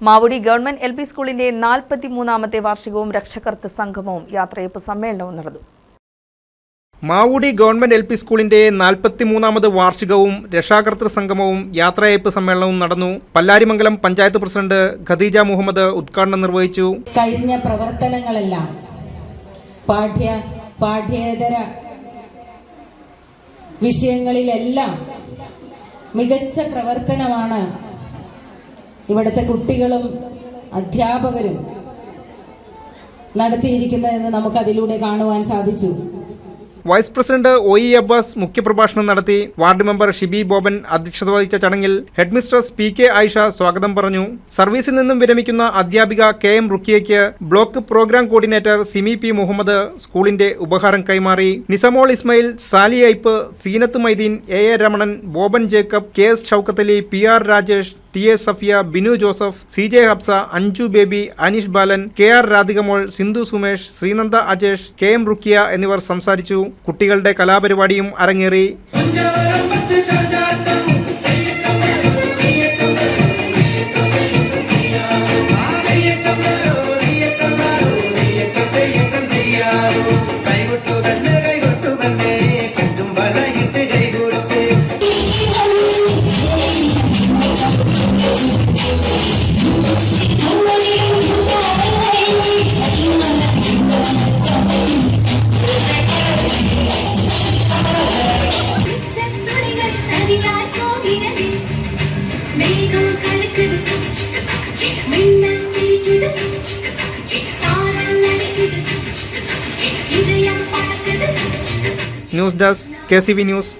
Mavudi government LP. സ്കൂളിന്റെ 43ാമത്തെ വാർഷികവും രക്ഷകർതൃ സംഗമവും യാത്രയയപ്പ് സമ്മേളനവും നടന്നു. Mavudi government LP. സ്കൂളിന്റെ 43ാമത് വാർഷികവും രക്ഷാകർതൃ സംഗമവും യാത്രയയപ്പ് സമ്മേളനവും നടന്നു. പല്ലാരിമംഗലം പഞ്ചായത്ത് പ്രസിഡന്റ് ഖദീജ മുഹമ്മദ് ഉദ്ഘാടനം നിർവഹിച്ചു. കഴിഞ്ഞ പ്രവർത്തനങ്ങളെല്ലാം പാഠ്യേതര വിഷയങ്ങളിലെല്ലാം മികച്ച പ്രവർത്തനമാണ് ഇവിടുത്തെ കുട്ടികളും അധ്യാപകരും നടത്തിയിരിക്കുന്നതെന്ന് നമുക്കതിലൂടെ കാണുവാൻ സാധിച്ചു. Vice president ഒ.ഇ. അബ്ബാസ് മുഖ്യപ്രഭാഷണം നടത്തി. വാർഡ് മെമ്പർ ഷിബി ബോബൻ അധ്യക്ഷത വഹിച്ച ചടങ്ങിൽ ഹെഡ് മിസ്ട്രസ് പി.കെ. ആയിഷ സ്വാഗതം പറഞ്ഞു. സർവീസിൽ നിന്നും വിരമിക്കുന്ന അധ്യാപിക കെ.എം. റുക്കിയയ്ക്ക് block program coordinator Simi P. Muhammad സ്കൂളിന്റെ ഉപഹാരം കൈമാറി. Nisamol Ismail, Sali Ipe, Seenath Maideen, A Ramanan, Boban Jacob, K S. Shoukathali, P R. Rajesh, T A. Safiya, Binu Joseph, C J. Habsa, Anju Baby, Aneesh Balan, K R. Radhikamol, Sindhu Sumesh, Sreenanda Ajesh, K M. Rukkiya എന്നിവർ സംസാരിച്ചു. കുട്ടികളുടെ കലാപരിപാടിയും അരങ്ങേറി. News desk, KCV news.